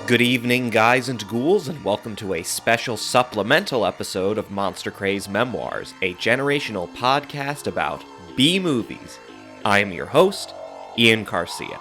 Good evening, guys and ghouls, and welcome to a special supplemental episode of Monster Craze Memoirs, a generational podcast about B-movies. I am your host, Ian Garcia.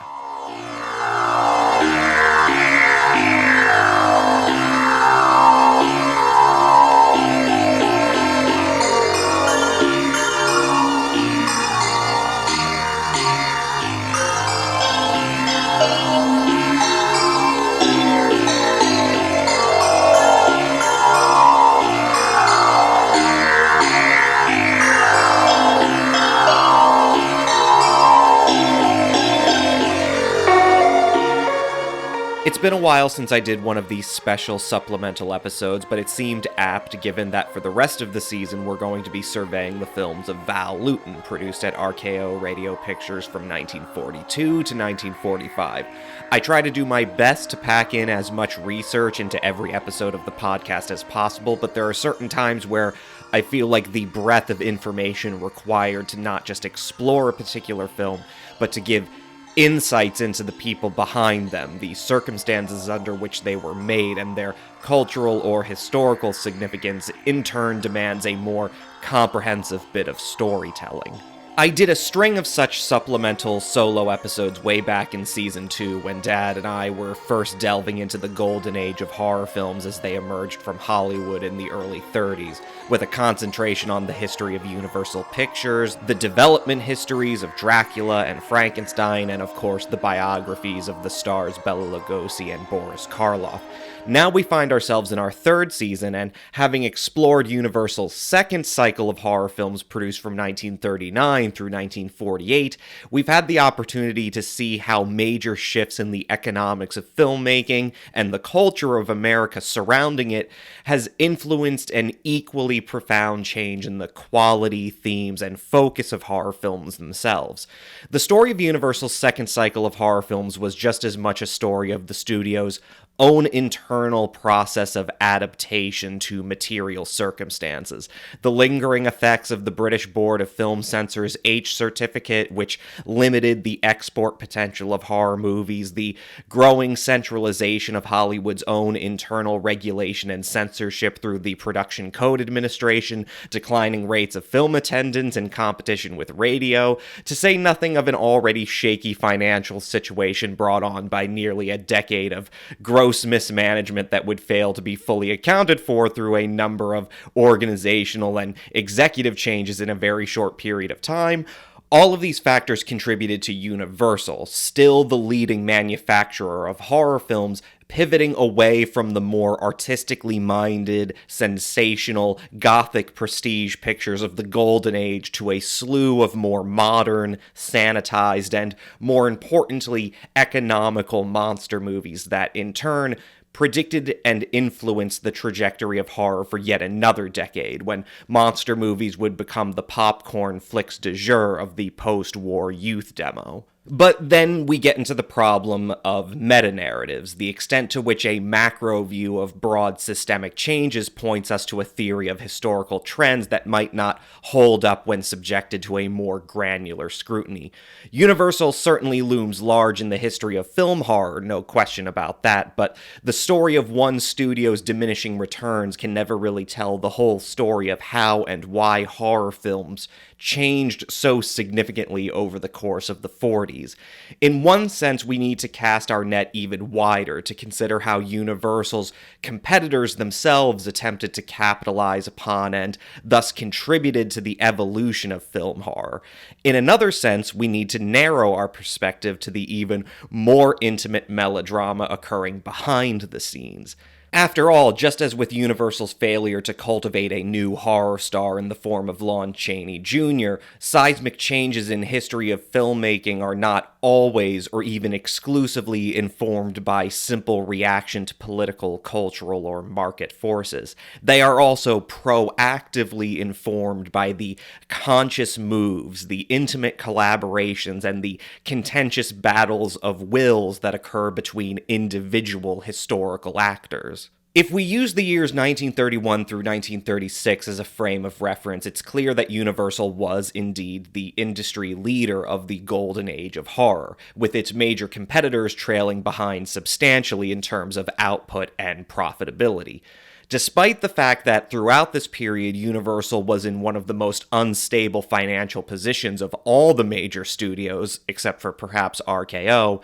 It's been a while since I did one of these special supplemental episodes, but it seemed apt given that for the rest of the season we're going to be surveying the films of Val Lewton, produced at RKO Radio Pictures from 1942 to 1945. I try to do my best to pack in as much research into every episode of the podcast as possible, but there are certain times where I feel like the breadth of information required to not just explore a particular film, but to give insights into the people behind them, the circumstances under which they were made, and their cultural or historical significance in turn demands a more comprehensive bit of storytelling. I did a string of such supplemental solo episodes way back in Season 2 when Dad and I were first delving into the golden age of horror films as they emerged from Hollywood in the early 30s, with a concentration on the history of Universal Pictures, the development histories of Dracula and Frankenstein, and of course the biographies of the stars Bela Lugosi and Boris Karloff. Now we find ourselves in our third season, and having explored Universal's second cycle of horror films produced from 1939 through 1948, we've had the opportunity to see how major shifts in the economics of filmmaking and the culture of America surrounding it has influenced an equally profound change in the quality, themes, and focus of horror films themselves. The story of Universal's second cycle of horror films was just as much a story of the studio's own internal process of adaptation to material circumstances. The lingering effects of the British Board of Film Censor's H certificate, which limited the export potential of horror movies, the growing centralization of Hollywood's own internal regulation and censorship through the Production Code Administration, declining rates of film attendance and competition with radio, to say nothing of an already shaky financial situation brought on by nearly a decade of gross mismanagement that would fail to be fully accounted for through a number of organizational and executive changes in a very short period of time. All of these factors contributed to Universal, still the leading manufacturer of horror films, pivoting away from the more artistically minded, sensational, gothic prestige pictures of the golden age to a slew of more modern, sanitized, and, more importantly, economical monster movies that, in turn, predicted and influenced the trajectory of horror for yet another decade, when monster movies would become the popcorn flicks de jour of the post-war youth demo. But then we get into the problem of meta-narratives, the extent to which a macro view of broad systemic changes points us to a theory of historical trends that might not hold up when subjected to a more granular scrutiny. Universal certainly looms large in the history of film horror, no question about that, but the story of one studio's diminishing returns can never really tell the whole story of how and why horror films changed so significantly over the course of the 40s. In one sense, we need to cast our net even wider to consider how Universal's competitors themselves attempted to capitalize upon and thus contributed to the evolution of film horror. In another sense, we need to narrow our perspective to the even more intimate melodrama occurring behind the scenes. After all, just as with Universal's failure to cultivate a new horror star in the form of Lon Chaney Jr., seismic changes in history of filmmaking are not always or even exclusively informed by simple reaction to political, cultural, or market forces. They are also proactively informed by the conscious moves, the intimate collaborations, and the contentious battles of wills that occur between individual historical actors. If we use the years 1931 through 1936 as a frame of reference, it's clear that Universal was indeed the industry leader of the golden age of horror, with its major competitors trailing behind substantially in terms of output and profitability. Despite the fact that throughout this period, Universal was in one of the most unstable financial positions of all the major studios, except for perhaps RKO,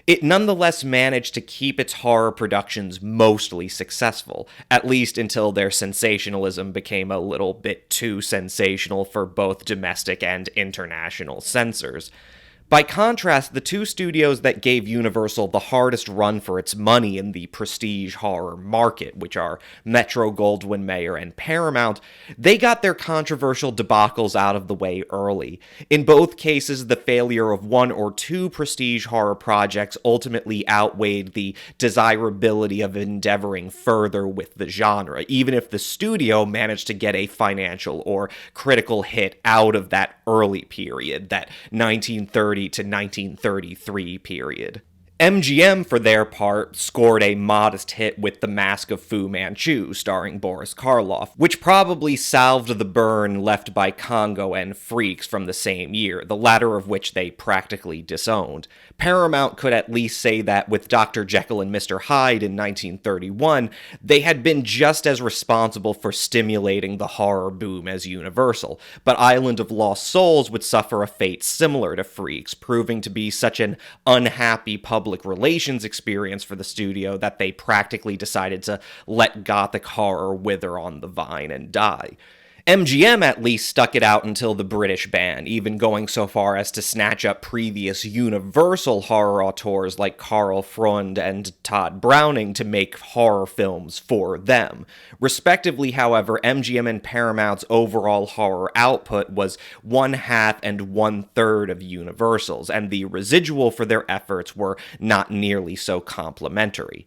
it nonetheless managed to keep its horror productions mostly successful, at least until their sensationalism became a little bit too sensational for both domestic and international censors. By contrast, the two studios that gave Universal the hardest run for its money in the prestige horror market, which are Metro-Goldwyn-Mayer and Paramount, they got their controversial debacles out of the way early. In both cases, the failure of one or two prestige horror projects ultimately outweighed the desirability of endeavoring further with the genre, even if the studio managed to get a financial or critical hit out of that early period, that 1930 to 1933 period. MGM, for their part, scored a modest hit with The Mask of Fu Manchu, starring Boris Karloff, which probably salved the burn left by Congo and Freaks from the same year, the latter of which they practically disowned. Paramount could at least say that with Dr. Jekyll and Mr. Hyde in 1931, they had been just as responsible for stimulating the horror boom as Universal, but Island of Lost Souls would suffer a fate similar to Freaks, proving to be such an unhappy public relations experience for the studio that they practically decided to let gothic horror wither on the vine and die. MGM at least stuck it out until the British ban, even going so far as to snatch up previous Universal horror auteurs like Karl Freund and Todd Browning to make horror films for them. Respectively, however, MGM and Paramount's overall horror output was 1/2 and 1/3 of Universal's, and the residual for their efforts were not nearly so complimentary.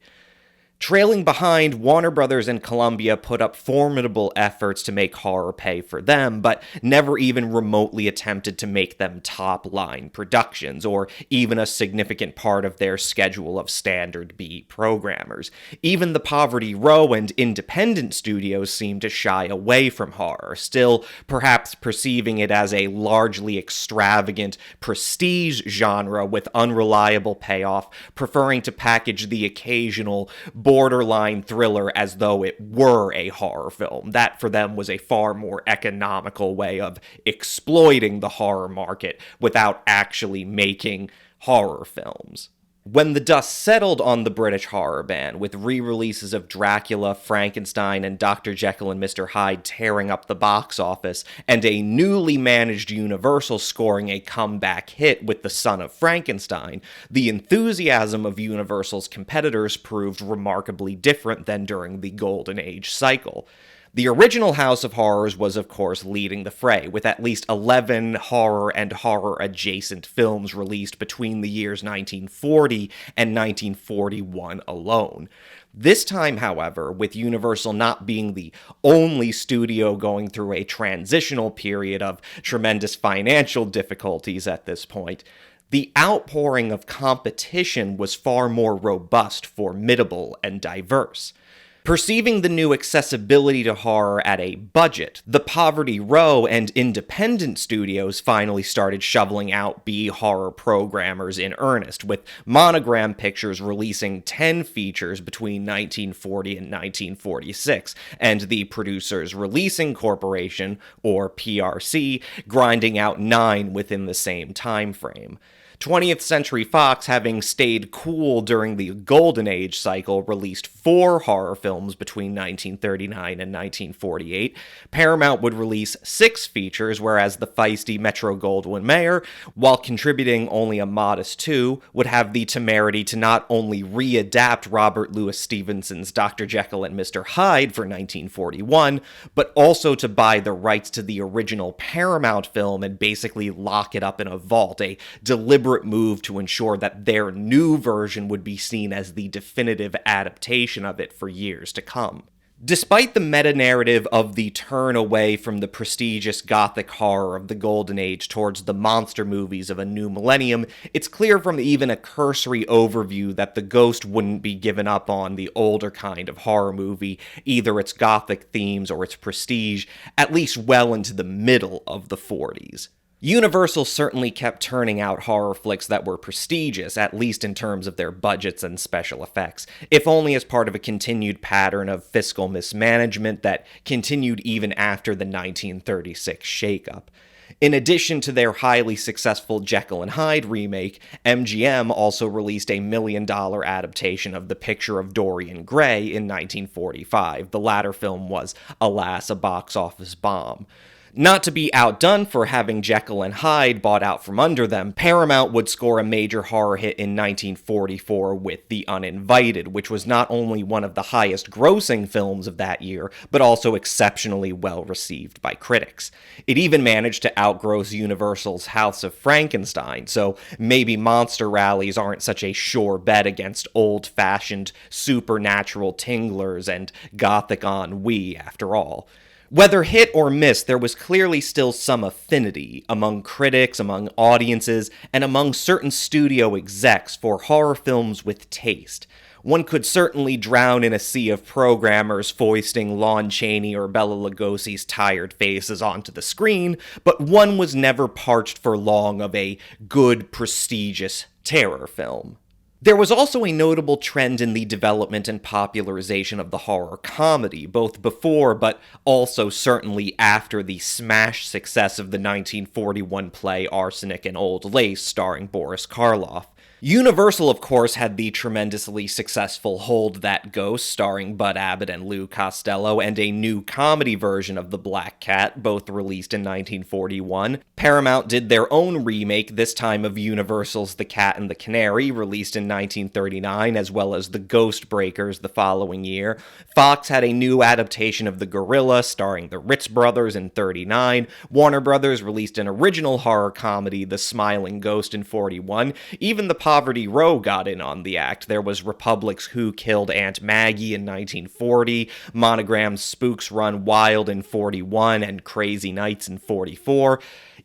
Trailing behind, Warner Brothers and Columbia put up formidable efforts to make horror pay for them, but never even remotely attempted to make them top-line productions, or even a significant part of their schedule of standard B programmers. Even the Poverty Row and independent studios seemed to shy away from horror, still perhaps perceiving it as a largely extravagant prestige genre with unreliable payoff, preferring to package the occasional borderline thriller as though it were a horror film. That for them was a far more economical way of exploiting the horror market without actually making horror films. When the dust settled on the British horror ban, with re-releases of Dracula, Frankenstein, and Dr. Jekyll and Mr. Hyde tearing up the box office, and a newly managed Universal scoring a comeback hit with The Son of Frankenstein, the enthusiasm of Universal's competitors proved remarkably different than during the Golden Age cycle. The original House of Horrors was, of course, leading the fray, with at least 11 horror and horror-adjacent films released between the years 1940 and 1941 alone. This time, however, with Universal not being the only studio going through a transitional period of tremendous financial difficulties at this point, the outpouring of competition was far more robust, formidable, and diverse. Perceiving the new accessibility to horror at a budget, the Poverty Row and independent studios finally started shoveling out B-horror programmers in earnest, with Monogram Pictures releasing 10 features between 1940 and 1946, and the Producers Releasing Corporation, or PRC, grinding out 9 within the same time frame. 20th Century Fox, having stayed cool during the Golden Age cycle, released 4 horror films between 1939 and 1948. Paramount would release 6 features, whereas the feisty Metro-Goldwyn-Mayer, while contributing only a modest 2, would have the temerity to not only readapt Robert Louis Stevenson's Dr. Jekyll and Mr. Hyde for 1941, but also to buy the rights to the original Paramount film and basically lock it up in a vault, a deliberate move to ensure that their new version would be seen as the definitive adaptation of it for years to come. Despite the meta-narrative of the turn away from the prestigious gothic horror of the Golden Age towards the monster movies of a new millennium, it's clear from even a cursory overview that the Ghost wouldn't be given up on the older kind of horror movie, either its gothic themes or its prestige, at least well into the middle of the 40s. Universal certainly kept turning out horror flicks that were prestigious, at least in terms of their budgets and special effects, if only as part of a continued pattern of fiscal mismanagement that continued even after the 1936 shakeup. In addition to their highly successful Jekyll and Hyde remake, MGM also released a $1 million adaptation of The Picture of Dorian Gray in 1945. The latter film was, alas, a box office bomb. Not to be outdone for having Jekyll and Hyde bought out from under them, Paramount would score a major horror hit in 1944 with The Uninvited, which was not only one of the highest-grossing films of that year, but also exceptionally well-received by critics. It even managed to outgross Universal's House of Frankenstein, so maybe monster rallies aren't such a sure bet against old-fashioned supernatural tinglers and gothic ennui, after all. Whether hit or miss, there was clearly still some affinity among critics, among audiences, and among certain studio execs for horror films with taste. One could certainly drown in a sea of programmers foisting Lon Chaney or Bela Lugosi's tired faces onto the screen, but one was never parched for long of a good, prestigious terror film. There was also a notable trend in the development and popularization of the horror comedy, both before but also certainly after the smash success of the 1941 play Arsenic and Old Lace starring Boris Karloff. Universal, of course, had the tremendously successful Hold That Ghost starring Bud Abbott and Lou Costello, and a new comedy version of The Black Cat, both released in 1941. Paramount did their own remake, this time of Universal's The Cat and the Canary, released in 1939, as well as The Ghost Breakers the following year. Fox had a new adaptation of The Gorilla, starring the Ritz Brothers in 1939. Warner Brothers released an original horror comedy, The Smiling Ghost, in 1941. Even the Poverty Row got in on the act. There was Republic's Who Killed Aunt Maggie in 1940, Monogram's Spooks Run Wild in 1941, and Crazy Nights in 1944.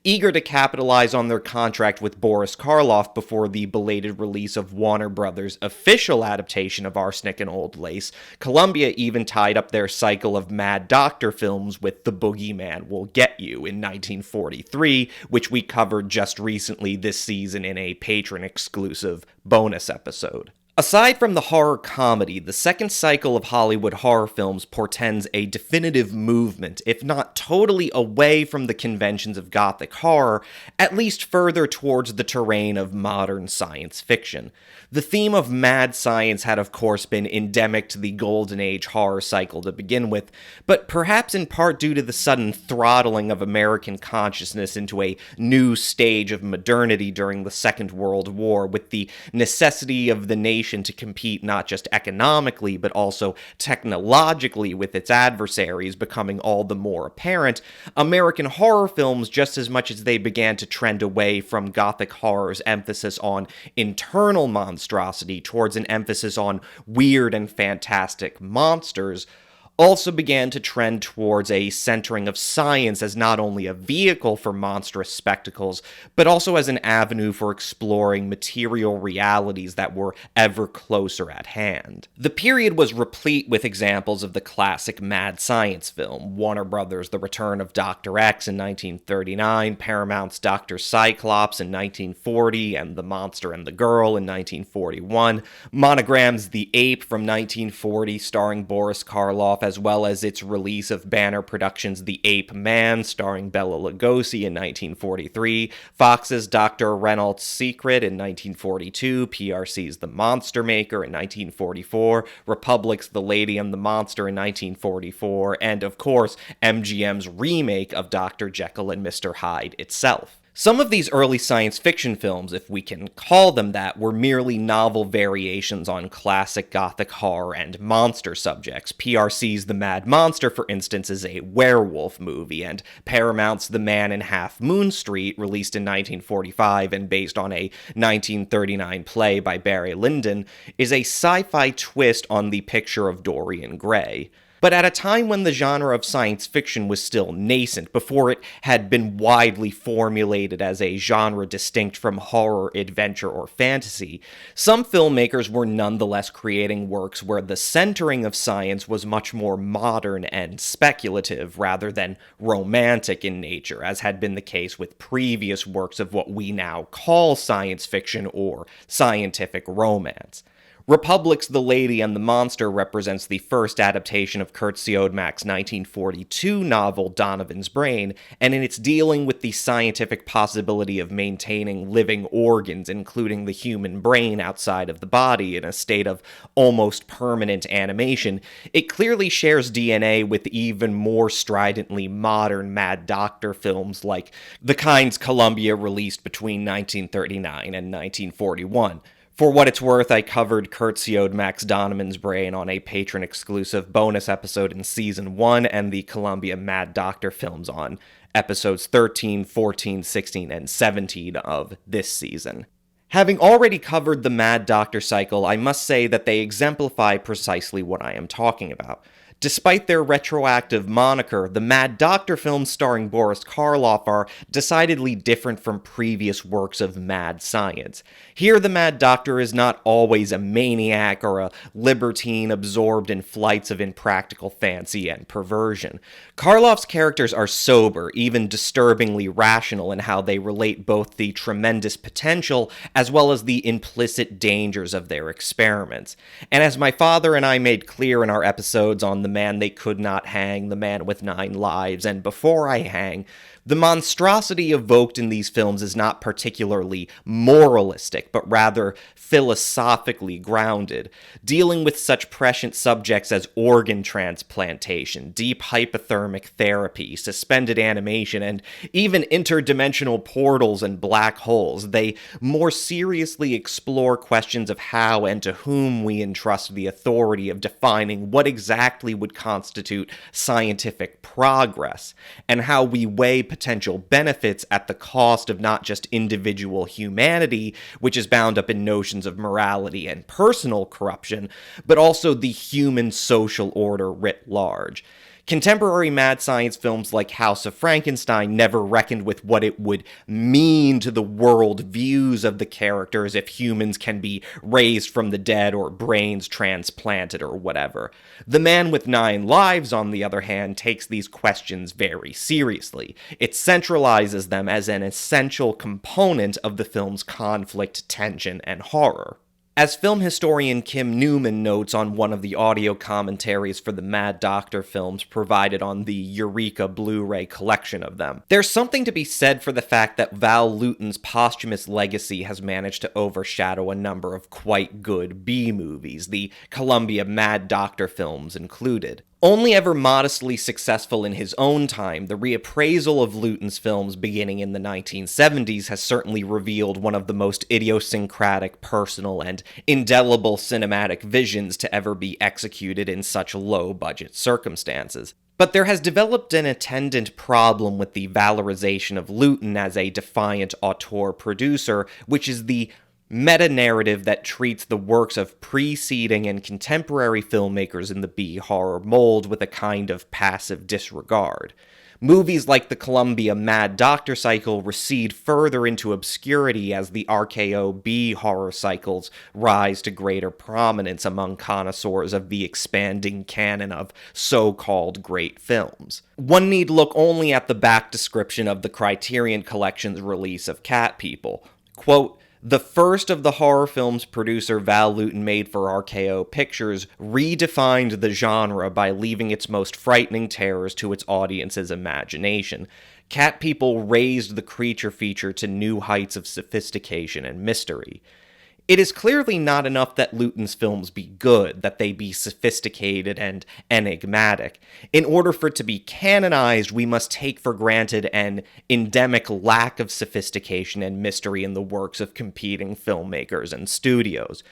Eager to capitalize on their contract with Boris Karloff before the belated release of Warner Brothers' official adaptation of Arsenic and Old Lace, Columbia even tied up their cycle of Mad Doctor films with The Boogeyman Will Get You in 1943, which we covered just recently this season in a patron-exclusive bonus episode. Aside from the horror comedy, the second cycle of Hollywood horror films portends a definitive movement, if not totally away from the conventions of Gothic horror, at least further towards the terrain of modern science fiction. The theme of mad science had of course been endemic to the Golden Age horror cycle to begin with, but perhaps in part due to the sudden throttling of American consciousness into a new stage of modernity during the Second World War, with the necessity of the nation to compete not just economically but also technologically with its adversaries becoming all the more apparent, American horror films, just as much as they began to trend away from Gothic horror's emphasis on internal monstrosity towards an emphasis on weird and fantastic monsters, also began to trend towards a centering of science as not only a vehicle for monstrous spectacles, but also as an avenue for exploring material realities that were ever closer at hand. The period was replete with examples of the classic mad science film: Warner Brothers' The Return of Dr. X in 1939, Paramount's Dr. Cyclops in 1940, and The Monster and the Girl in 1941, Monogram's The Ape from 1940 starring Boris Karloff, as well as its release of Banner Productions' The Ape Man, starring Bela Lugosi in 1943, Fox's Dr. Renault's Secret in 1942, PRC's The Monster Maker in 1944, Republic's The Lady and the Monster in 1944, and of course, MGM's remake of Dr. Jekyll and Mr. Hyde itself. Some of these early science fiction films, if we can call them that, were merely novel variations on classic Gothic horror and monster subjects. PRC's The Mad Monster, for instance, is a werewolf movie, and Paramount's The Man in Half Moon Street, released in 1945 and based on a 1939 play by Barry Lyndon, is a sci-fi twist on The Picture of Dorian Gray. But at a time when the genre of science fiction was still nascent, before it had been widely formulated as a genre distinct from horror, adventure, or fantasy, some filmmakers were nonetheless creating works where the centering of science was much more modern and speculative rather than romantic in nature, as had been the case with previous works of what we now call science fiction or scientific romance. Republic's The Lady and the Monster represents the first adaptation of Kurt Siodmak's 1942 novel Donovan's Brain, and in its dealing with the scientific possibility of maintaining living organs, including the human brain outside of the body, in a state of almost permanent animation, it clearly shares DNA with even more stridently modern Mad Doctor films like the kinds Columbia released between 1939 and 1941. For what it's worth, I covered Kurt Siodmak's Donovan's Brain on a patron-exclusive bonus episode in Season 1 and the Columbia Mad Doctor films on episodes 13, 14, 16, and 17 of this season. Having already covered the Mad Doctor cycle, I must say that they exemplify precisely what I am talking about. Despite their retroactive moniker, the Mad Doctor films starring Boris Karloff are decidedly different from previous works of mad science. Here, the Mad Doctor is not always a maniac or a libertine absorbed in flights of impractical fancy and perversion. Karloff's characters are sober, even disturbingly rational in how they relate both the tremendous potential as well as the implicit dangers of their experiments. And as my father and I made clear in our episodes on The Man They Could Not Hang, The Man with 9 Lives, and Before I Hang, the monstrosity evoked in these films is not particularly moralistic, but rather philosophically grounded, dealing with such prescient subjects as organ transplantation, deep hypothermic therapy, suspended animation, and even interdimensional portals and black holes. They more seriously explore questions of how and to whom we entrust the authority of defining what exactly would constitute scientific progress, and how we weigh potential benefits at the cost of not just individual humanity, which is bound up in notions of morality and personal corruption, but also the human social order writ large. Contemporary mad science films like House of Frankenstein never reckoned with what it would mean to the world views of the characters if humans can be raised from the dead or brains transplanted or whatever. The Man with 9 Lives, on the other hand, takes these questions very seriously. It centralizes them as an essential component of the film's conflict, tension, and horror. As film historian Kim Newman notes on one of the audio commentaries for the Mad Doctor films provided on the Eureka Blu-ray collection of them, there's something to be said for the fact that Val Lewton's posthumous legacy has managed to overshadow a number of quite good B-movies, the Columbia Mad Doctor films included. Only ever modestly successful in his own time, the reappraisal of Lewton's films beginning in the 1970s has certainly revealed one of the most idiosyncratic, personal, and indelible cinematic visions to ever be executed in such low-budget circumstances. But there has developed an attendant problem with the valorization of Lewton as a defiant auteur producer, which is the meta-narrative that treats the works of preceding and contemporary filmmakers in the B-horror mold with a kind of passive disregard. Movies like the Columbia Mad Doctor cycle recede further into obscurity as the RKO B-horror cycles rise to greater prominence among connoisseurs of the expanding canon of so-called great films. One need look only at the back description of the Criterion Collection's release of Cat People. Quote, "The first of the horror films producer Val Lewton made for RKO Pictures redefined the genre by leaving its most frightening terrors to its audience's imagination. Cat People raised the creature feature to new heights of sophistication and mystery." It is clearly not enough that Lewton's films be good, that they be sophisticated and enigmatic. In order for it to be canonized, we must take for granted an endemic lack of sophistication and mystery in the works of competing filmmakers and studios.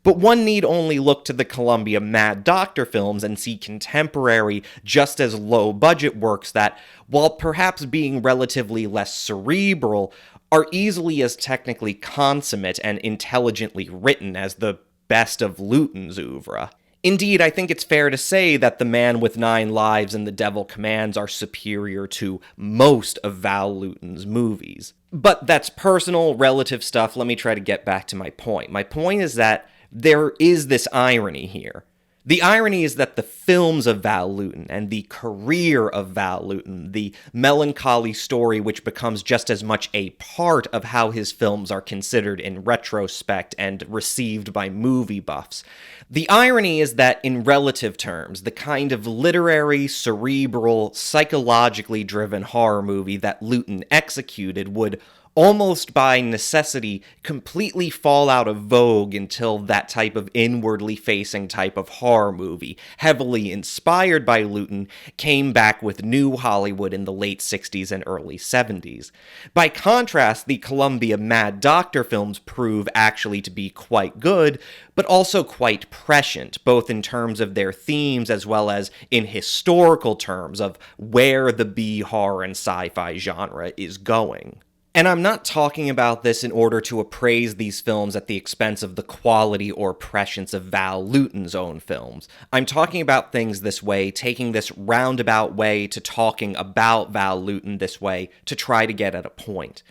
But one need only look to the Columbia Mad Doctor films and see contemporary, just as low-budget works that, while perhaps being relatively less cerebral, are easily as technically consummate and intelligently written as the best of Lewton's oeuvre. Indeed, I think it's fair to say that The Man with Nine Lives and The Devil Commands are superior to most of Val Lewton's movies. But that's personal, relative stuff. Let me try to get back to my point. My point is that there is this irony here. The irony is that the films of Val Lewton and the career of Val Lewton, the melancholy story which becomes just as much a part of how his films are considered in retrospect and received by movie buffs. The irony is that in relative terms, the kind of literary, cerebral, psychologically driven horror movie that Lewton executed would almost by necessity, completely fall out of vogue until that type of inwardly facing type of horror movie, heavily inspired by Lewton, came back with new Hollywood in the late 60s and early 70s. By contrast, the Columbia Mad Doctor films prove actually to be quite good, but also quite prescient, both in terms of their themes as well as in historical terms of where the B-horror and sci-fi genre is going. And I'm not talking about this in order to appraise these films at the expense of the quality or prescience of Val Lewton's own films. I'm talking about things this way, taking this roundabout way to talking about Val Lewton this way to try to get at a point.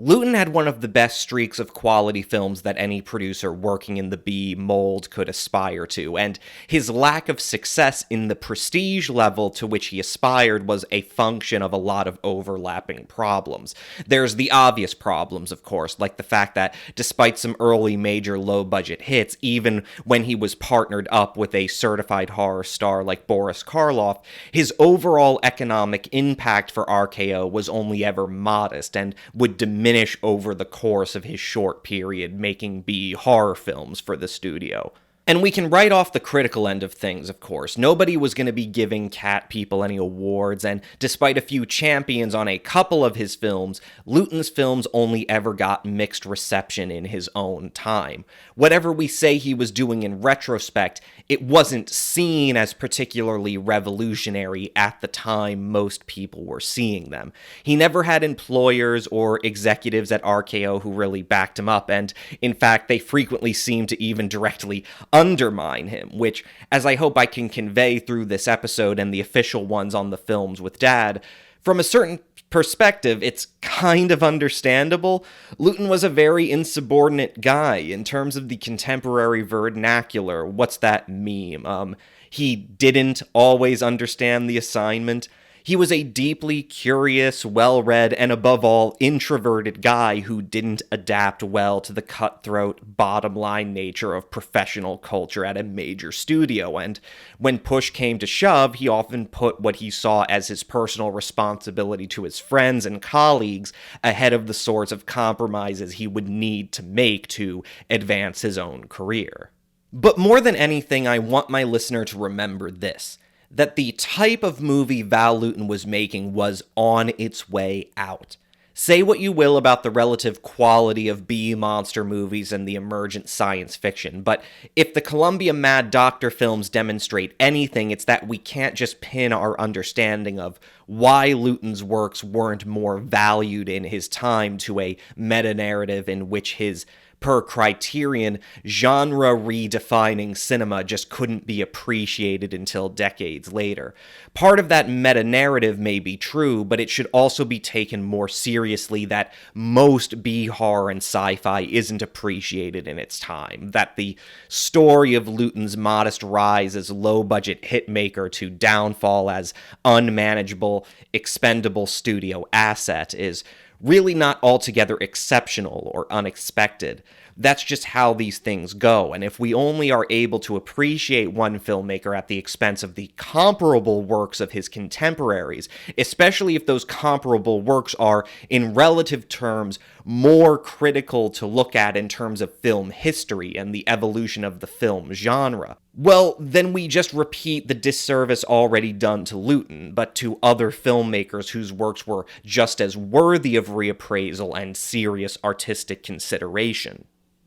Lewton had one of the best streaks of quality films that any producer working in the B mold could aspire to, and his lack of success in the prestige level to which he aspired was a function of a lot of overlapping problems. There's the obvious problems, of course, like the fact that despite some early major low-budget hits, even when he was partnered up with a certified horror star like Boris Karloff, his overall economic impact for RKO was only ever modest and would diminish over the course of his short period making B horror films for the studio. And we can write off the critical end of things, of course. Nobody was going to be giving Cat people any awards, and despite a few champions on a couple of his films, Lewton's films only ever got mixed reception in his own time. Whatever we say he was doing in retrospect, it wasn't seen as particularly revolutionary at the time most people were seeing them. He never had employers or executives at RKO who really backed him up, and in fact, they frequently seemed to even directly undermine him, which, as I hope I can convey through this episode and the official ones on the films with Dad, from a certain perspective, it's kind of understandable. Lewton was a very insubordinate guy in terms of the contemporary vernacular. What's that meme? He didn't always understand the assignment. He was a deeply curious, well-read, and above all, introverted guy who didn't adapt well to the cutthroat, bottom-line nature of professional culture at a major studio, and when push came to shove, he often put what he saw as his personal responsibility to his friends and colleagues ahead of the sorts of compromises he would need to make to advance his own career. But more than anything, I want my listener to remember this: that the type of movie Val Lewton was making was on its way out. Say what you will about the relative quality of B-monster movies and the emergent science fiction, but if the Columbia Mad Doctor films demonstrate anything, it's that we can't just pin our understanding of why Lewton's works weren't more valued in his time to a meta-narrative in which his, per Criterion, genre-redefining cinema just couldn't be appreciated until decades later. Part of that meta-narrative may be true, but it should also be taken more seriously that most B-horror and sci-fi isn't appreciated in its time, that the story of Lewton's modest rise as low-budget hitmaker to downfall as unmanageable, expendable studio asset is really not altogether exceptional or unexpected. That's just how these things go, and if we only are able to appreciate one filmmaker at the expense of the comparable works of his contemporaries, especially if those comparable works are, in relative terms, more critical to look at in terms of film history and the evolution of the film genre, well, then we just repeat the disservice already done to Lewton, but to other filmmakers whose works were just as worthy of reappraisal and serious artistic consideration.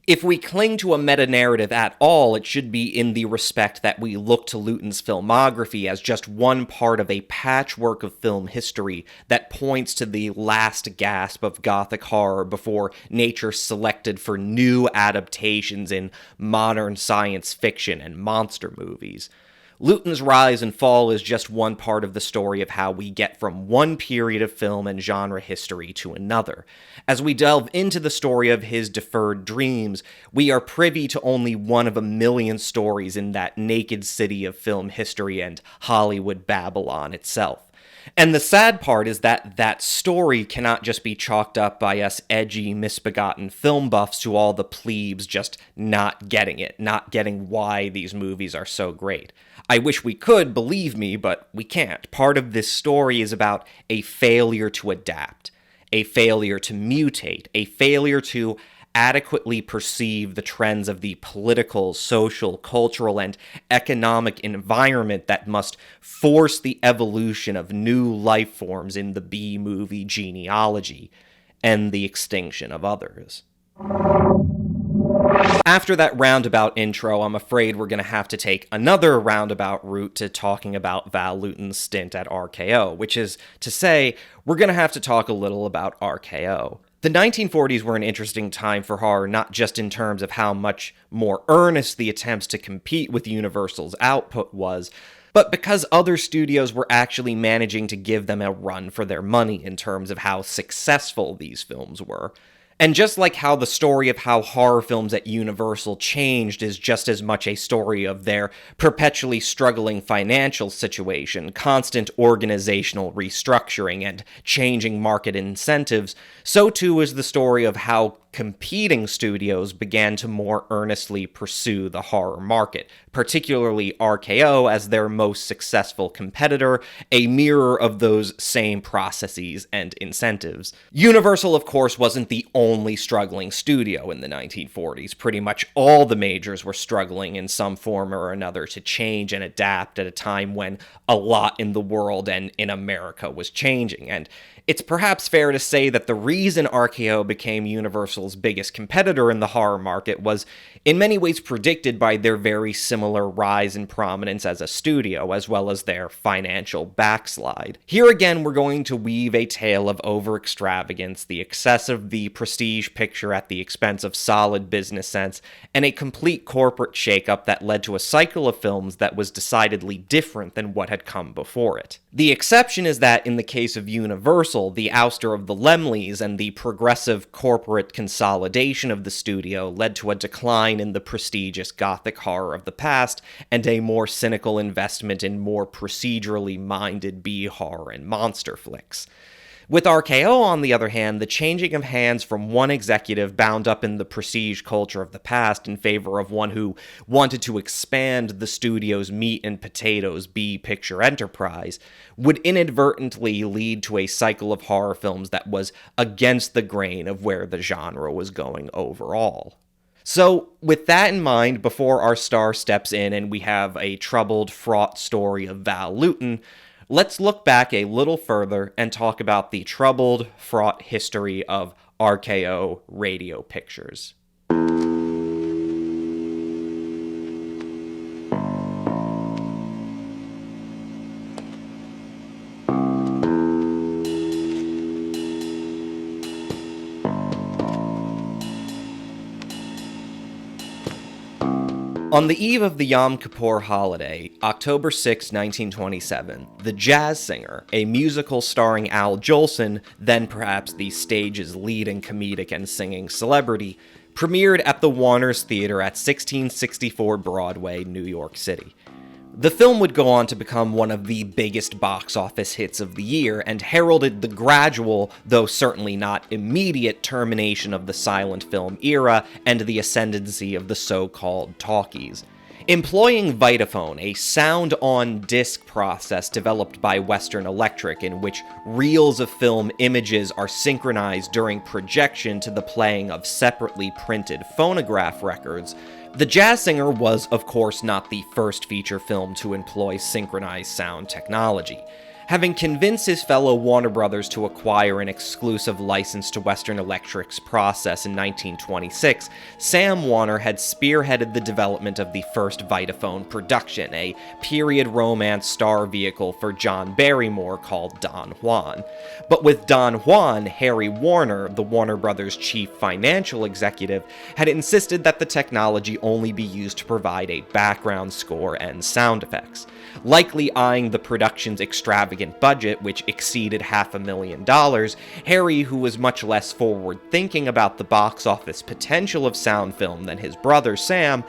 If we cling to a meta-narrative at all, it should be in the respect that we look to Lewton's filmography as just one part of a patchwork of film history that points to the last gasp of Gothic horror before nature selected for new adaptations in modern science fiction and monster movies. Lewton's rise and fall is just one part of the story of how we get from one period of film and genre history to another. As we delve into the story of his deferred dreams, we are privy to only one of a million stories in that naked city of film history and Hollywood Babylon itself. And the sad part is that that story cannot just be chalked up by us edgy, misbegotten film buffs to all the plebes just not getting it, not getting why these movies are so great. I wish we could, believe me, but we can't. Part of this story is about a failure to adapt, a failure to mutate, a failure to adequately perceive the trends of the political, social, cultural, and economic environment that must force the evolution of new life forms in the B-movie genealogy, and the extinction of others. After that roundabout intro, I'm afraid we're going to have to take another roundabout route to talking about Val Lewton's stint at RKO, which is to say, we're going to have to talk a little about RKO. The 1940s were an interesting time for horror, not just in terms of how much more earnest the attempts to compete with Universal's output was, but because other studios were actually managing to give them a run for their money in terms of how successful these films were. And just like how the story of how horror films at Universal changed is just as much a story of their perpetually struggling financial situation, constant organizational restructuring, and changing market incentives, so too is the story of how competing studios began to more earnestly pursue the horror market, particularly RKO as their most successful competitor, a mirror of those same processes and incentives. Universal, of course, wasn't the only struggling studio in the 1940s. Pretty much all the majors were struggling in some form or another to change and adapt at a time when a lot in the world and in America was changing, and it's perhaps fair to say that the reason RKO became Universal's biggest competitor in the horror market was in many ways predicted by their very similar rise in prominence as a studio, as well as their financial backslide. Here again, we're going to weave a tale of over-extravagance, the excess of the prestige picture at the expense of solid business sense, and a complete corporate shakeup that led to a cycle of films that was decidedly different than what had come before it. The exception is that in the case of Universal, the ouster of the Laemmles and the progressive corporate consolidation of the studio led to a decline in the prestigious Gothic horror of the past and a more cynical investment in more procedurally minded B-horror and monster flicks. With RKO, on the other hand, the changing of hands from one executive bound up in the prestige culture of the past in favor of one who wanted to expand the studio's meat and potatoes B-picture enterprise would inadvertently lead to a cycle of horror films that was against the grain of where the genre was going overall. So, with that in mind, before our star steps in and we have a troubled, fraught story of Val Lewton, let's look back a little further and talk about the troubled, fraught history of RKO Radio Pictures. On the eve of the Yom Kippur holiday, October 6, 1927, The Jazz Singer, a musical starring Al Jolson, then perhaps the stage's leading comedic and singing celebrity, premiered at the Warner's Theater at 1664 Broadway, New York City. The film would go on to become one of the biggest box office hits of the year and heralded the gradual, though certainly not immediate, termination of the silent film era and the ascendancy of the so-called talkies. Employing Vitaphone, a sound-on-disc process developed by Western Electric in which reels of film images are synchronized during projection to the playing of separately printed phonograph records, The Jazz Singer was, of course, not the first feature film to employ synchronized sound technology. Having convinced his fellow Warner Brothers to acquire an exclusive license to Western Electric's process in 1926, Sam Warner had spearheaded the development of the first Vitaphone production, a period romance star vehicle for John Barrymore called Don Juan. But with Don Juan, Harry Warner, the Warner Brothers' chief financial executive, had insisted that the technology only be used to provide a background score and sound effects. Likely eyeing the production's extravagant budget, which exceeded $500,000, Harry, who was much less forward-thinking about the box office potential of sound film than his brother Sam,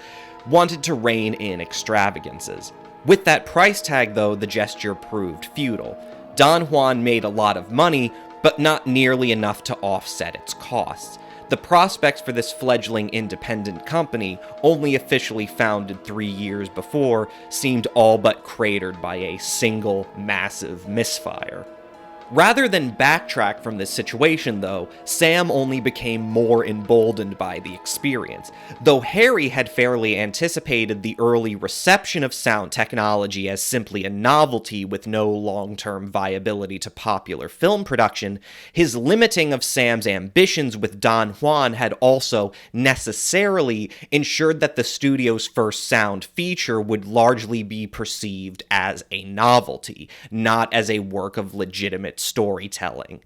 wanted to rein in extravagances. With that price tag, though, the gesture proved futile. Don Juan made a lot of money, but not nearly enough to offset its costs. The prospects for this fledgling independent company, only officially founded 3 years before, seemed all but cratered by a single, massive misfire. Rather than backtrack from this situation, though, Sam only became more emboldened by the experience. Though Harry had fairly anticipated the early reception of sound technology as simply a novelty with no long-term viability to popular film production, his limiting of Sam's ambitions with Don Juan had also necessarily ensured that the studio's first sound feature would largely be perceived as a novelty, not as a work of legitimate storytelling.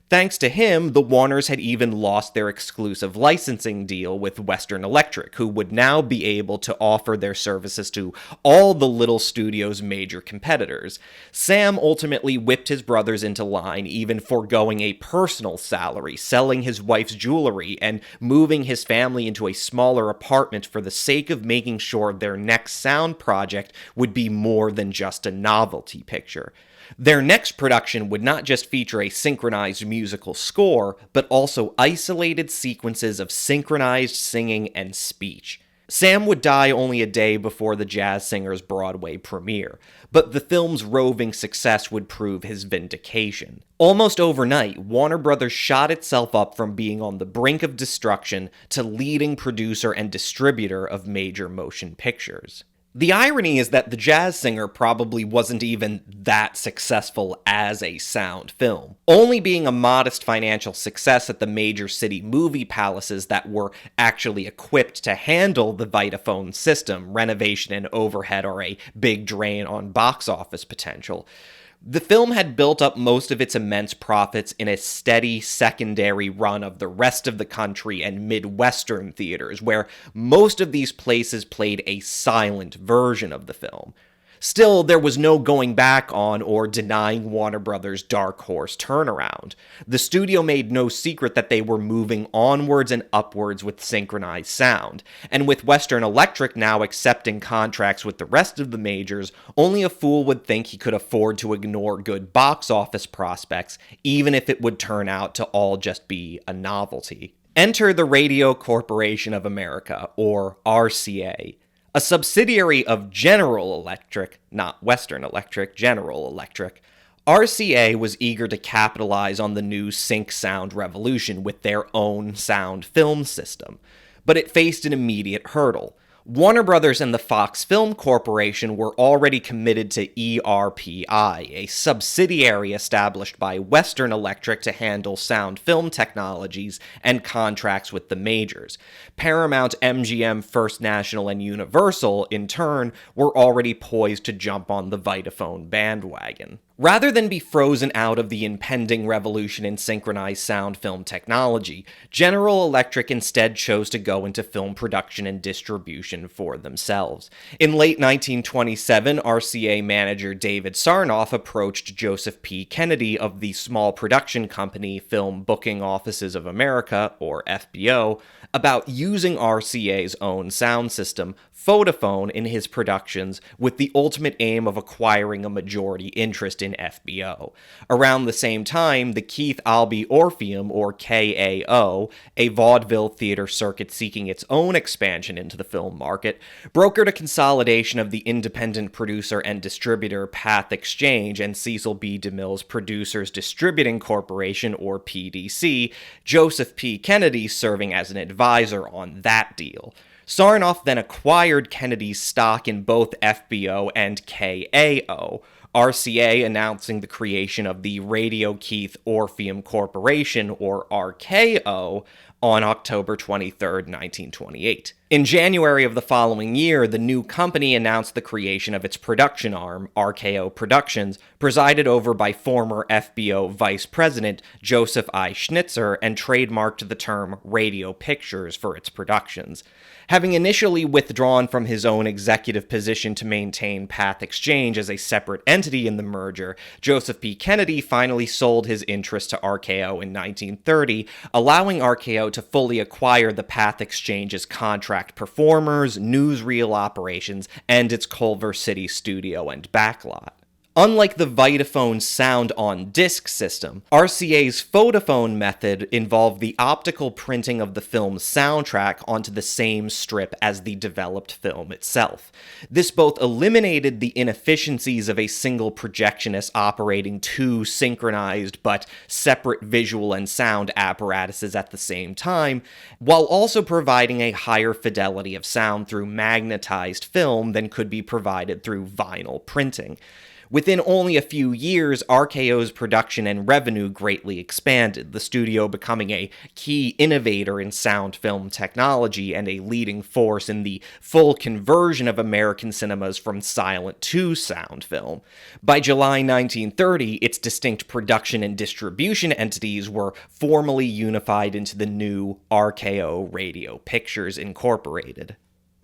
Thanks to him, the Warners had even lost their exclusive licensing deal with Western Electric, who would now be able to offer their services to all the little studio's major competitors. Sam ultimately whipped his brothers into line, even foregoing a personal salary, selling his wife's jewelry, and moving his family into a smaller apartment for the sake of making sure their next sound project would be more than just a novelty picture. Their next production would not just feature a synchronized musical score, but also isolated sequences of synchronized singing and speech. Sam would die only a day before the Jazz Singer's Broadway premiere, but the film's roving success would prove his vindication. Almost overnight, Warner Brothers shot itself up from being on the brink of destruction to leading producer and distributor of major motion pictures. The irony is that The Jazz Singer probably wasn't even that successful as a sound film, only being a modest financial success at the major city movie palaces that were actually equipped to handle the Vitaphone system. Renovation and overhead are a big drain on box office potential. The film had built up most of its immense profits in a steady secondary run of the rest of the country and Midwestern theaters, where most of these places played a silent version of the film. Still, there was no going back on or denying Warner Brothers' dark horse turnaround. The studio made no secret that they were moving onwards and upwards with synchronized sound, and with Western Electric now accepting contracts with the rest of the majors, only a fool would think he could afford to ignore good box office prospects, even if it would turn out to all just be a novelty. Enter the Radio Corporation of America, or RCA. A subsidiary of General Electric, not Western Electric, General Electric, RCA was eager to capitalize on the new sync sound revolution with their own sound film system, but it faced an immediate hurdle. Warner Brothers and the Fox Film Corporation were already committed to ERPI, a subsidiary established by Western Electric to handle sound film technologies and contracts with the majors. Paramount, MGM, First National, and Universal, in turn, were already poised to jump on the Vitaphone bandwagon. Rather than be frozen out of the impending revolution in synchronized sound film technology, General Electric instead chose to go into film production and distribution for themselves. In late 1927, RCA manager David Sarnoff approached Joseph P. Kennedy of the small production company Film Booking Offices of America, or FBO, about using RCA's own sound system, Photophone, in his productions, with the ultimate aim of acquiring a majority interest in FBO. Around the same time, the Keith Albee Orpheum, or KAO, a vaudeville theater circuit seeking its own expansion into the film market, brokered a consolidation of the independent producer and distributor Path Exchange and Cecil B. DeMille's Producers Distributing Corporation, or PDC, Joseph P. Kennedy serving as an advisor on that deal. Sarnoff then acquired Kennedy's stock in both FBO and KAO. RCA announcing the creation of the Radio Keith Orpheum Corporation, or RKO, on October 23, 1928. In January of the following year, the new company announced the creation of its production arm, RKO Productions, presided over by former FBO Vice President Joseph I. Schnitzer, and trademarked the term Radio Pictures for its productions. Having initially withdrawn from his own executive position to maintain Path Exchange as a separate entity in the merger, Joseph P. Kennedy finally sold his interest to RKO in 1930, allowing RKO to fully acquire the Path Exchange's contract performers, newsreel operations, and its Culver City studio and backlot. Unlike the Vitaphone sound-on-disc system, RCA's Photophone method involved the optical printing of the film's soundtrack onto the same strip as the developed film itself. This both eliminated the inefficiencies of a single projectionist operating two synchronized but separate visual and sound apparatuses at the same time, while also providing a higher fidelity of sound through magnetized film than could be provided through vinyl printing. Within only a few years, RKO's production and revenue greatly expanded, the studio becoming a key innovator in sound film technology and a leading force in the full conversion of American cinemas from silent to sound film. By July 1930, its distinct production and distribution entities were formally unified into the new RKO Radio Pictures Incorporated.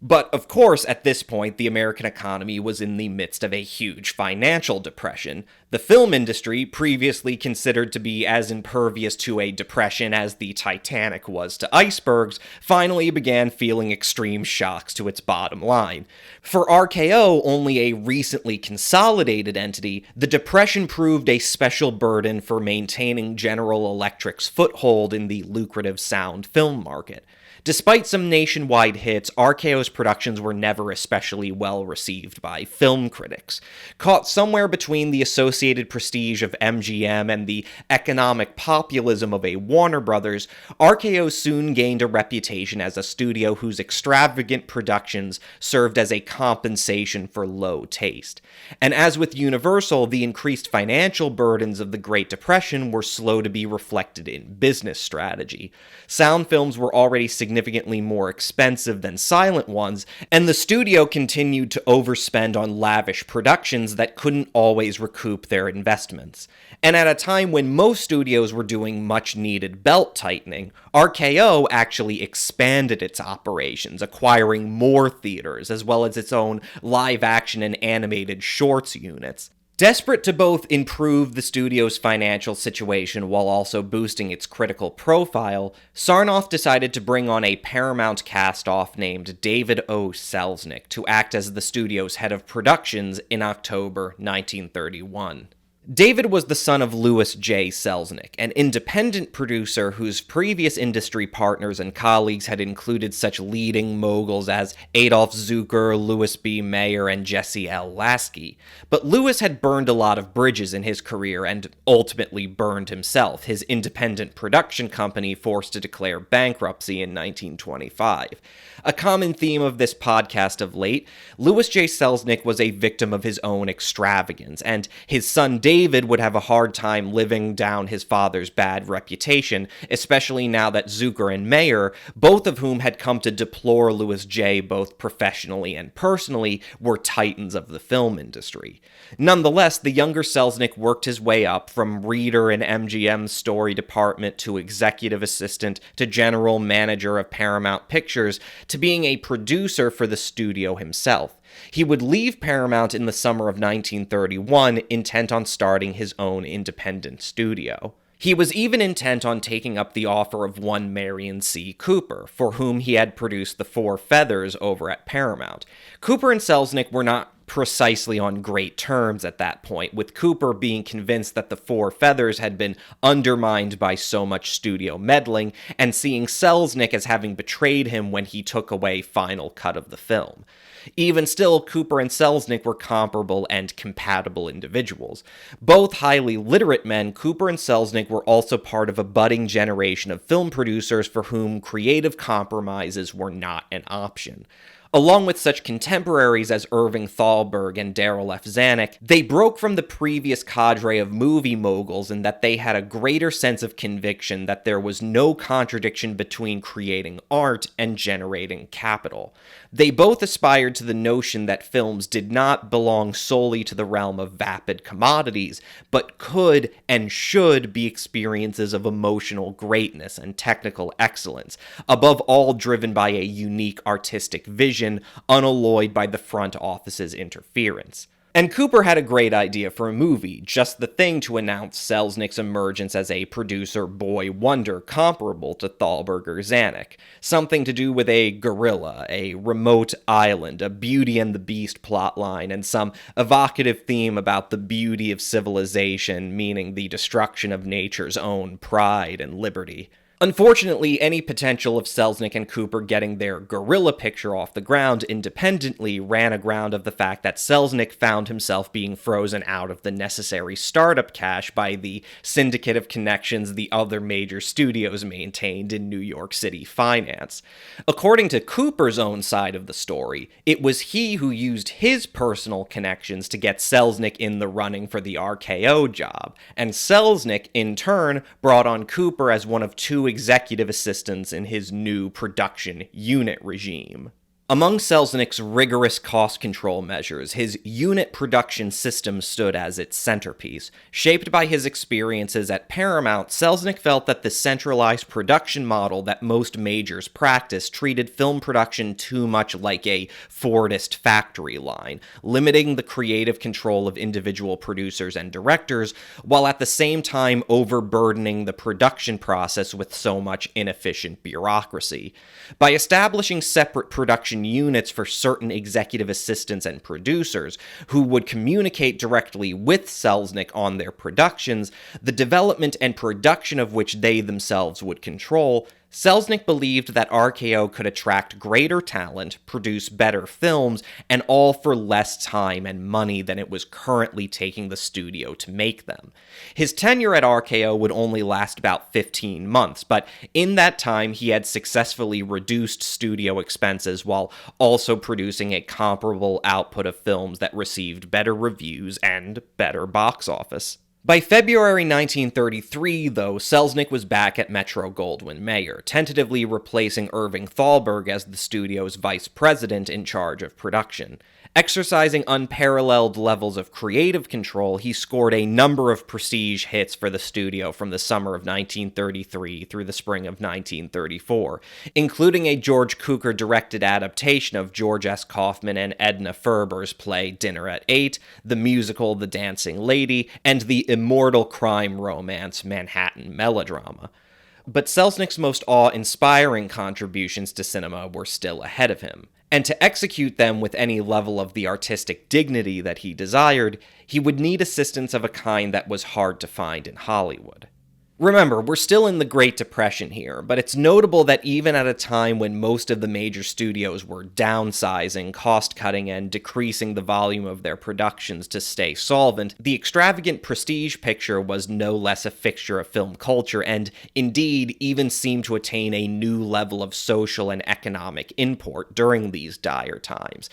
But, of course, at this point, the American economy was in the midst of a huge financial depression. The film industry, previously considered to be as impervious to a depression as the Titanic was to icebergs, finally began feeling extreme shocks to its bottom line. For RKO, only a recently consolidated entity, the depression proved a special burden for maintaining General Electric's foothold in the lucrative sound film market. Despite some nationwide hits, RKO's productions were never especially well received by film critics. Caught somewhere between the associated prestige of MGM and the economic populism of a Warner Brothers, RKO soon gained a reputation as a studio whose extravagant productions served as a compensation for low taste. And as with Universal, the increased financial burdens of the Great Depression were slow to be reflected in business strategy. Sound films were already significantly more expensive than silent ones, and the studio continued to overspend on lavish productions that couldn't always recoup their investments. And at a time when most studios were doing much-needed belt-tightening, RKO actually expanded its operations, acquiring more theaters, as well as its own live-action and animated shorts units. Desperate to both improve the studio's financial situation while also boosting its critical profile, Sarnoff decided to bring on a Paramount cast-off named David O. Selznick to act as the studio's head of productions in October 1931. David was the son of Louis J. Selznick, an independent producer whose previous industry partners and colleagues had included such leading moguls as Adolf Zukor, Louis B. Mayer, and Jesse L. Lasky. But Louis had burned a lot of bridges in his career and ultimately burned himself, his independent production company forced to declare bankruptcy in 1925. A common theme of this podcast of late, Louis J. Selznick was a victim of his own extravagance, and his son David would have a hard time living down his father's bad reputation, especially now that Zukor and Mayer, both of whom had come to deplore Louis J. both professionally and personally, were titans of the film industry. Nonetheless, the younger Selznick worked his way up from reader in MGM's story department to executive assistant to general manager of Paramount Pictures to being a producer for the studio himself. He would leave Paramount in the summer of 1931, intent on starting his own independent studio. He was even intent on taking up the offer of one Marion C. Cooper, for whom he had produced The Four Feathers over at Paramount. Cooper and Selznick were not precisely on great terms at that point, with Cooper being convinced that The Four Feathers had been undermined by so much studio meddling, and seeing Selznick as having betrayed him when he took away final cut of the film. Even still, Cooper and Selznick were comparable and compatible individuals. Both highly literate men, Cooper and Selznick were also part of a budding generation of film producers for whom creative compromises were not an option. Along with such contemporaries as Irving Thalberg and Darryl F. Zanuck, they broke from the previous cadre of movie moguls in that they had a greater sense of conviction that there was no contradiction between creating art and generating capital. They both aspired to the notion that films did not belong solely to the realm of vapid commodities, but could and should be experiences of emotional greatness and technical excellence, above all driven by a unique artistic vision, unalloyed by the front office's interference. And Cooper had a great idea for a movie, just the thing to announce Selznick's emergence as a producer boy wonder comparable to Thalberg or Zanuck. Something to do with a gorilla, a remote island, a Beauty and the Beast plotline, and some evocative theme about the beauty of civilization, meaning the destruction of nature's own pride and liberty. Unfortunately, any potential of Selznick and Cooper getting their gorilla picture off the ground independently ran aground of the fact that Selznick found himself being frozen out of the necessary startup cash by the syndicate of connections the other major studios maintained in New York City finance. According to Cooper's own side of the story, it was he who used his personal connections to get Selznick in the running for the RKO job, and Selznick, in turn, brought on Cooper as one of two executive assistants in his new production unit regime. Among Selznick's rigorous cost control measures, his unit production system stood as its centerpiece. Shaped by his experiences at Paramount, Selznick felt that the centralized production model that most majors practice treated film production too much like a Fordist factory line, limiting the creative control of individual producers and directors, while at the same time overburdening the production process with so much inefficient bureaucracy. By establishing separate production units for certain executive assistants and producers who would communicate directly with Selznick on their productions, the development and production of which they themselves would control, Selznick believed that RKO could attract greater talent, produce better films, and all for less time and money than it was currently taking the studio to make them. His tenure at RKO would only last about 15 months, but in that time he had successfully reduced studio expenses while also producing a comparable output of films that received better reviews and better box office. By February 1933, though, Selznick was back at Metro-Goldwyn-Mayer, tentatively replacing Irving Thalberg as the studio's vice president in charge of production. Exercising unparalleled levels of creative control, he scored a number of prestige hits for the studio from the summer of 1933 through the spring of 1934, including a George Cukor-directed adaptation of George S. Kaufman and Edna Ferber's play Dinner at 8, the musical The Dancing Lady, and the immortal crime romance Manhattan Melodrama. But Selznick's most awe-inspiring contributions to cinema were still ahead of him. And to execute them with any level of the artistic dignity that he desired, he would need assistance of a kind that was hard to find in Hollywood. Remember, we're still in the Great Depression here, but it's notable that even at a time when most of the major studios were downsizing, cost-cutting, and decreasing the volume of their productions to stay solvent, the extravagant prestige picture was no less a fixture of film culture, and indeed even seemed to attain a new level of social and economic import during these dire times.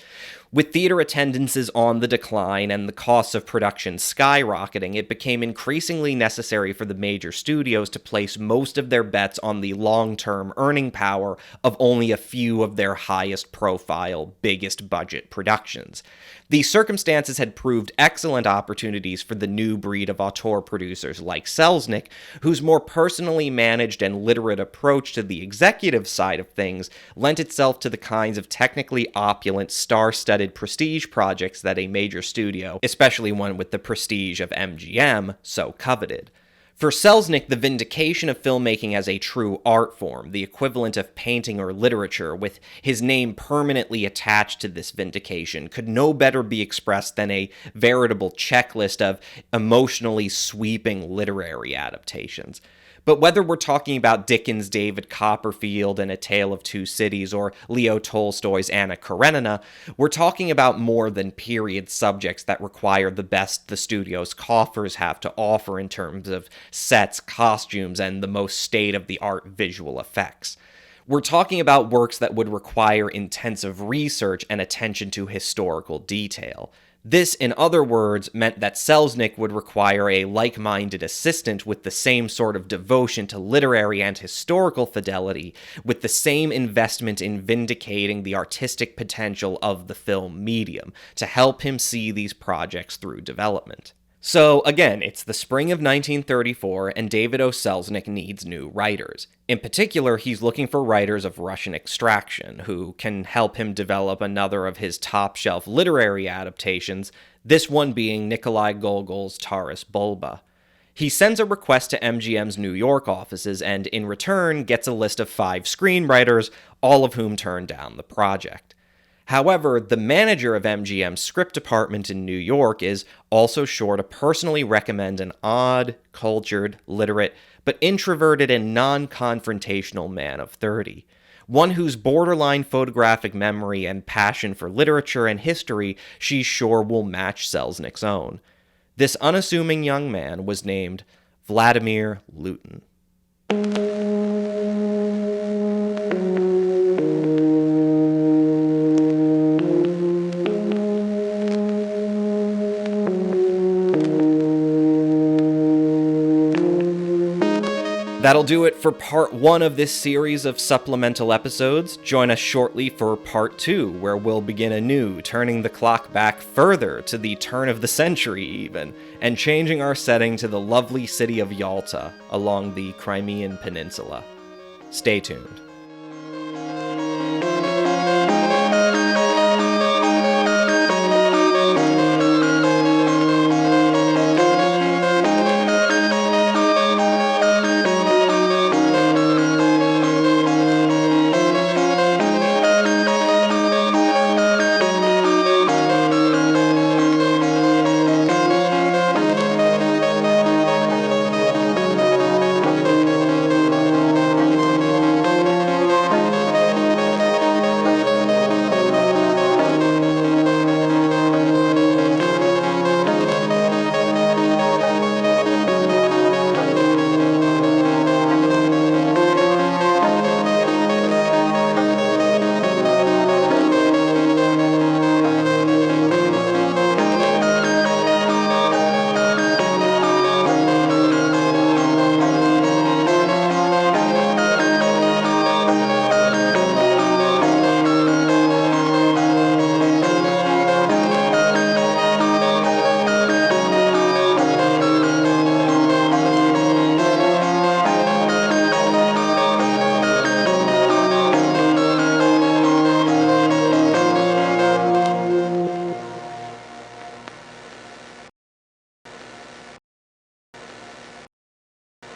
With theater attendances on the decline and the costs of production skyrocketing, it became increasingly necessary for the major studios to place most of their bets on the long-term earning power of only a few of their highest-profile, biggest-budget productions. These circumstances had proved excellent opportunities for the new breed of auteur producers like Selznick, whose more personally managed and literate approach to the executive side of things lent itself to the kinds of technically opulent, star-studded prestige projects that a major studio, especially one with the prestige of MGM, so coveted. For Selznick, the vindication of filmmaking as a true art form, the equivalent of painting or literature, with his name permanently attached to this vindication, could no better be expressed than a veritable checklist of emotionally sweeping literary adaptations. But whether we're talking about Dickens' David Copperfield and A Tale of Two Cities or Leo Tolstoy's Anna Karenina, we're talking about more than period subjects that require the best the studio's coffers have to offer in terms of sets, costumes, and the most state-of-the-art visual effects. We're talking about works that would require intensive research and attention to historical detail. This, in other words, meant that Selznick would require a like-minded assistant with the same sort of devotion to literary and historical fidelity, with the same investment in vindicating the artistic potential of the film medium, to help him see these projects through development. So, again, it's the spring of 1934, and David O. Selznick needs new writers. In particular, he's looking for writers of Russian extraction, who can help him develop another of his top-shelf literary adaptations, this one being Nikolai Gogol's Taras Bulba. He sends a request to MGM's New York offices, and in return gets a list of 5 screenwriters, all of whom turn down the project. However, the manager of MGM's script department in New York is also sure to personally recommend an odd, cultured, literate, but introverted and non-confrontational man of 30. One whose borderline photographic memory and passion for literature and history she's sure will match Selznick's own. This unassuming young man was named Vladimir Lewton. That'll do it for part 1 of this series of supplemental episodes. Join us shortly for part 2, where we'll begin anew, turning the clock back further to the turn of the century even, and changing our setting to the lovely city of Yalta along the Crimean Peninsula. Stay tuned.